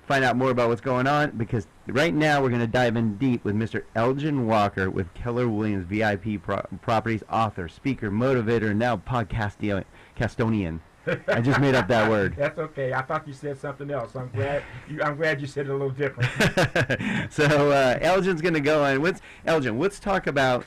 find out more about what's going on, because right now we're going to dive in deep with Mr. Elgin Walker with Keller Williams VIP Properties, author, speaker, motivator, and now podcastonian. I just made up that word. That's okay. I thought you said something else. I'm glad you said it a little different. So Elgin's going to go on. Elgin, let's talk about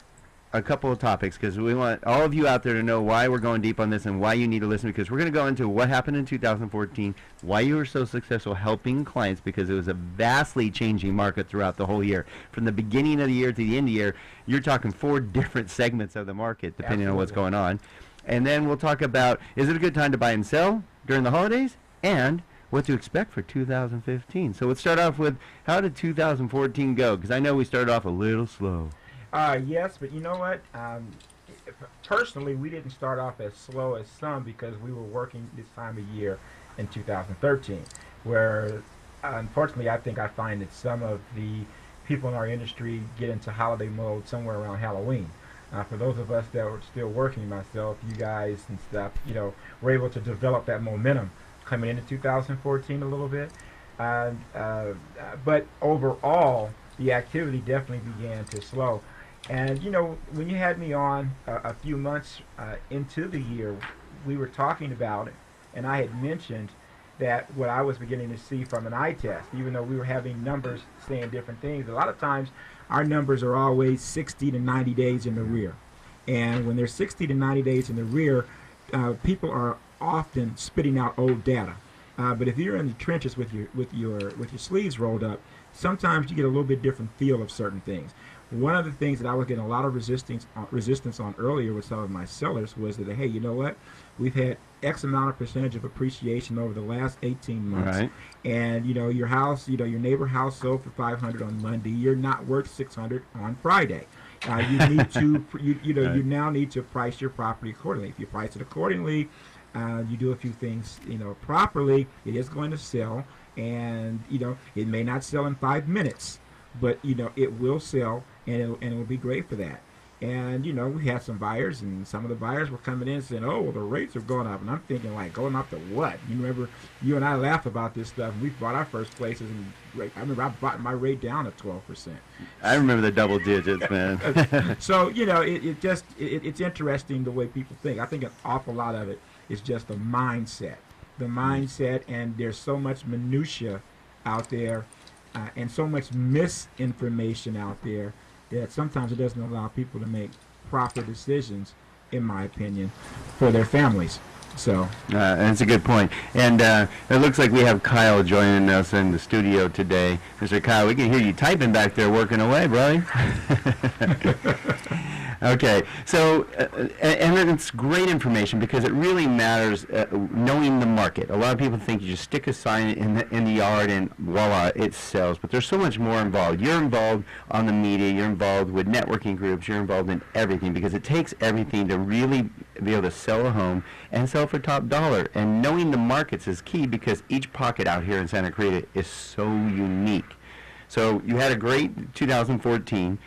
a couple of topics, because we want all of you out there to know why we're going deep on this and why you need to listen, because we're going to go into what happened in 2014, why you were so successful helping clients, because it was a vastly changing market throughout the whole year. From the beginning of the year to the end of the year, you're talking 4 different segments of the market, depending on what's going on. And then we'll talk about, is it a good time to buy and sell during the holidays, and what to expect for 2015. So let's start off with, how did 2014 go? Because I know we started off a little slow. Yes, but you know what? Personally, we didn't start off as slow as some, because we were working this time of year in 2013, where unfortunately I think I find that some of the people in our industry get into holiday mode somewhere around Halloween. For those of us that were still working, myself, you guys and stuff, were able to develop that momentum coming into 2014 a little bit. But overall, the activity definitely began to slow. And, when you had me on a few months into the year, we were talking about it, and I had mentioned that what I was beginning to see from an eye test, even though we were having numbers saying different things, a lot of times our numbers are always 60 to 90 days in the rear. And when they're 60 to 90 days in the rear, people are often spitting out old data. But if you're in the trenches with your sleeves rolled up, sometimes you get a little bit different feel of certain things. One of the things that I was getting a lot of resistance on earlier with some of my sellers was that, hey, you know what? We've had X amount of percentage of appreciation over the last 18 months. Right. And, your house, your neighbor house sold for $500 on Monday. You're not worth $600 on Friday. You need to, you now need to price your property accordingly. If you price it accordingly, you do a few things, properly, it is going to sell. And, it may not sell in 5 minutes, but, it will sell, and it will be great for that. And, we had some buyers, and some of the buyers were coming in saying, oh, well, the rates are going up. And I'm thinking, like, going up to what? You remember, you and I laugh about this stuff. We bought our first places, and I remember I bought my rate down at 12%. I remember the double digits, man. So, it's interesting the way people think. I think an awful lot of it is just the mindset. And there's so much minutia out there, and so much misinformation out there, that sometimes it doesn't allow people to make proper decisions, in my opinion, for their families. So, and it's a good point. And it looks like we have Kyle joining us in the studio today. Mr. Kyle, we can hear you typing back there, working away, brother. Okay, so and it's great information, because it really matters knowing the market. A lot of people think you just stick a sign in the yard and voila, it sells. But there's so much more involved. You're involved on the media. You're involved with networking groups. You're involved in everything, because it takes everything to really be able to sell a home and sell for top dollar. And knowing the markets is key, because each pocket out here in Santa Clarita is so unique. So you had a great 2014.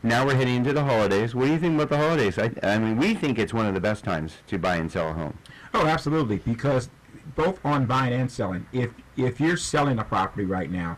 Now we're heading into the holidays. What do you think about the holidays? I mean, we think it's one of the best times to buy and sell a home. Oh, absolutely, because both on buying and selling, if you're selling a property right now,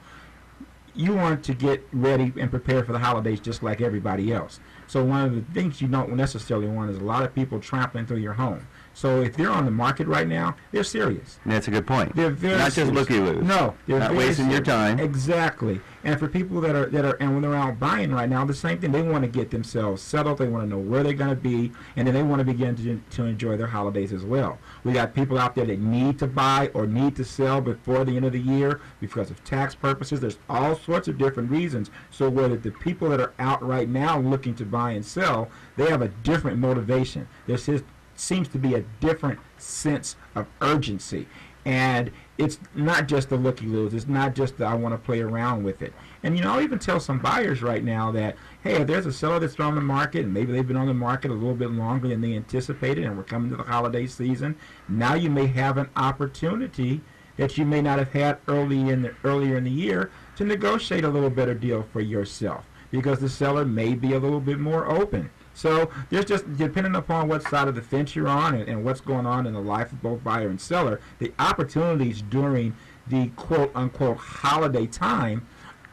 you want to get ready and prepare for the holidays just like everybody else. So one of the things you don't necessarily want is a lot of people trampling through your home. So if they're on the market right now, they're serious. That's a good point. They're very not serious. Just looky-loos. No, they're not very wasting serious. Your time. Exactly. And for people that are, and when they're out buying right now, the same thing. They want to get themselves settled. They want to know where they're going to be, and then they want to begin to enjoy their holidays as well. We got people out there that need to buy or need to sell before the end of the year because of tax purposes. There's all sorts of different reasons. So whether the people that are out right now looking to buy and sell, they have a different motivation. There's seems to be a different sense of urgency. And it's not just the looky-loos. It's not just the I want to play around with it. And, I'll even tell some buyers right now that, hey, if there's a seller that's on the market, and maybe they've been on the market a little bit longer than they anticipated, and we're coming to the holiday season, now you may have an opportunity that you may not have had earlier in the year to negotiate a little better deal for yourself, because the seller may be a little bit more open. So there's just, depending upon what side of the fence you're on and what's going on in the life of both buyer and seller, the opportunities during the quote-unquote holiday time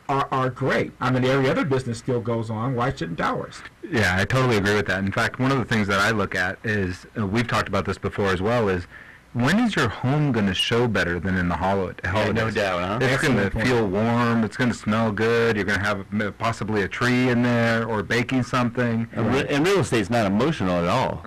are great. I mean, every other business still goes on. Why shouldn't ours? Yeah, I totally agree with that. In fact, one of the things that I look at is, we've talked about this before as well, is when is your home going to show better than in the holidays? Yeah, no doubt, huh? It's going to Excellent point. feel warm. It's going to smell good. You're going to have possibly a tree in there or baking something. And real estate's not emotional at all.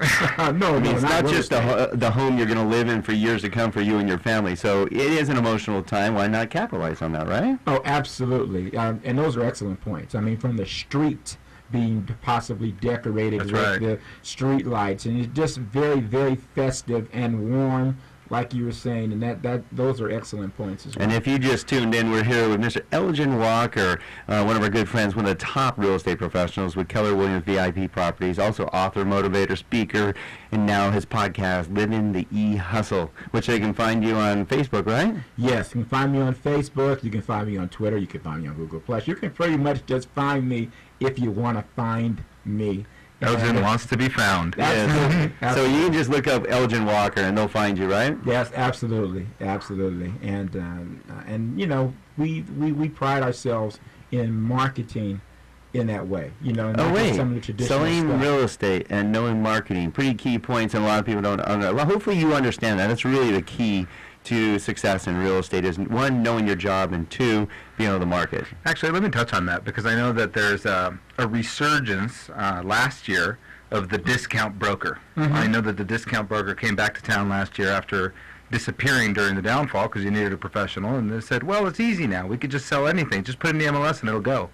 No, I mean, it's not real just estate. the home you're going to live in for years to come for you and your family. So it is an emotional time. Why not capitalize on that, right? Oh, absolutely. And those are excellent points. I mean, from the street being possibly decorated That's with right. the street lights, and it's just very, very festive and warm, like you were saying, and that those are excellent points as well. And if you just tuned in, we're here with Mr. Elgin Walker, one of our good friends, one of the top real estate professionals with Keller Williams VIP Properties, also author, motivator, speaker, and now his podcast, Living the E-Hustle, which they can find you on Facebook, right? Yes, you can find me on Facebook, you can find me on Twitter, you can find me on Google+. You can pretty much just find me if you want to find me. Elgin wants to be found. Absolutely. So you can just look up Elgin Walker and they'll find you, right? Yes, absolutely, absolutely, and you know, we pride ourselves in marketing in that way. You know, not Oh, just wait. some of the traditional Selling stuff. real estate and knowing marketing, pretty key points, and a lot of people don't understand. Well, hopefully you understand that. That's really the key to success in real estate is, one, knowing your job, and two, being able to market. Actually, let me touch on that because I know that there's a resurgence last year of the discount broker. I know that the discount broker came back to town last year after disappearing during the downfall because you needed a professional, and they said, well, it's easy now. We could just sell anything. Just put it in the MLS and it'll go.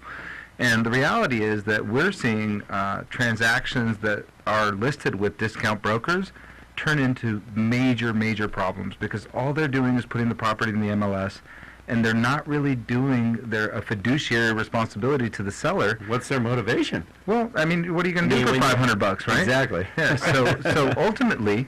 And the reality is that we're seeing transactions that are listed with discount brokers turn into major, major problems because all they're doing is putting the property in the MLS, and they're not really doing a fiduciary responsibility to the seller. What's their motivation? Well, I mean, what are you going to do for $500, right? Exactly. Yeah. So ultimately,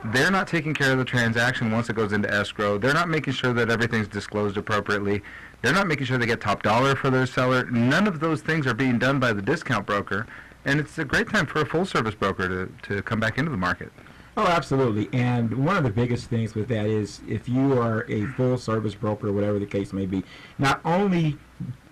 they're not taking care of the transaction once it goes into escrow. They're not making sure that everything's disclosed appropriately. They're not making sure they get top dollar for their seller. None of those things are being done by the discount broker, and it's a great time for a full-service broker to come back into the market. Oh, absolutely. And one of the biggest things with that is if you are a full-service broker, or whatever the case may be, not only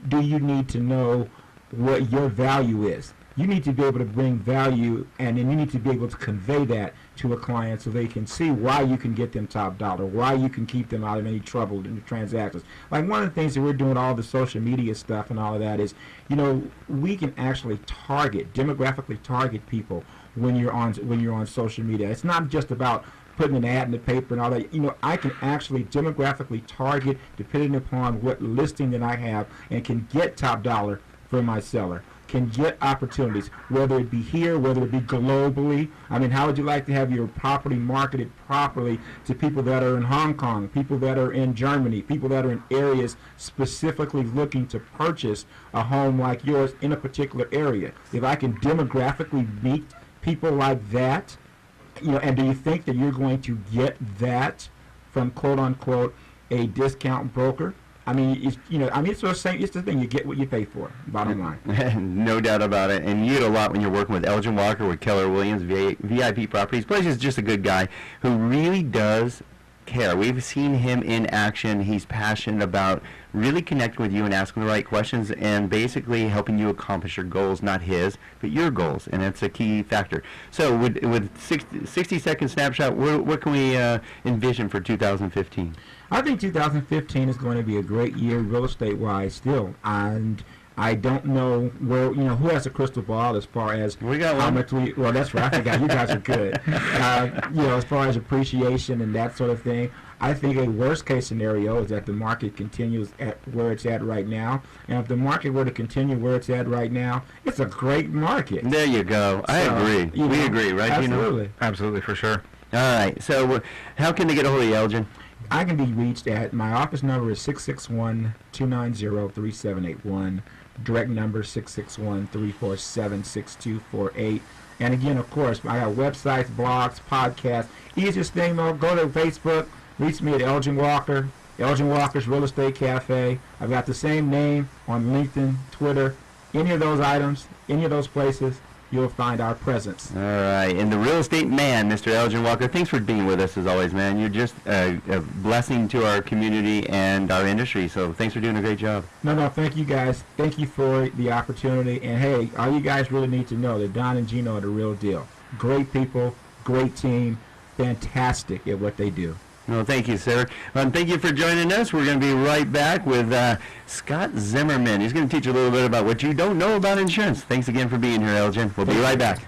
do you need to know what your value is, you need to be able to bring value, and then you need to be able to convey that to a client so they can see why you can get them top dollar, why you can keep them out of any trouble in the transactions. Like one of the things that we're doing, all the social media stuff and all of that is, you know, we can actually demographically target people when you're on social media. It's not just about putting an ad in the paper and all that. You know, I can actually demographically target depending upon what listing that I have and can get top dollar for my seller, can get opportunities, whether it be here, whether it be globally. I mean, how would you like to have your property marketed properly to people that are in Hong Kong, people that are in Germany, people that are in areas specifically looking to purchase a home like yours in a particular area? If I can demographically meet people like that, you know, and do you think that you're going to get that from quote unquote a discount broker? I mean, it's the thing. You get what you pay for. Bottom line. No doubt about it. And you get a lot when you're working with Elgin Walker with Keller Williams VIP Properties. Plus, he's just a good guy who really does care. We've seen him in action. He's passionate about really connecting with you and asking the right questions and basically helping you accomplish your goals, not his, but your goals. And that's a key factor. So with 60-second snapshot, what can we envision for 2015? I think 2015 is going to be a great year real estate-wise still. And I don't know where, you know, who has a crystal ball as far as We got how one. much well, that's right. I forgot. You guys are good. You know, as far as appreciation and that sort of thing, I think a worst-case scenario is that the market continues at where it's at right now. And if the market were to continue where it's at right now, it's a great market. There you go. I So, agree. you We know, agree, right, Gino? Absolutely. Absolutely, for sure. All right. So how can they get a hold of you, Elgin? I can be reached at, my office number is 661-290-3781. Direct number 661-347-6248. And again, of course, I have websites, blogs, podcasts. Easiest thing, though, go to Facebook, reach me at Elgin Walker, Elgin Walker's Real Estate Cafe. I've got the same name on LinkedIn, Twitter, any of those items, any of those places. you'll find our presence. All right. And the real estate man, Mr. Elgin Walker, thanks for being with us as always, man. You're just a blessing to our community and our industry. So thanks for doing a great job. No, thank you guys. Thank you for the opportunity. And hey, all you guys really need to know that Don and Gino are the real deal. Great people, great team, fantastic at what they do. Well, thank you, sir. Thank you for joining us. We're going to be right back with Scott Zimmerman. He's going to teach you a little bit about what you don't know about insurance. Thanks again for being here, Elgin. We'll be right back.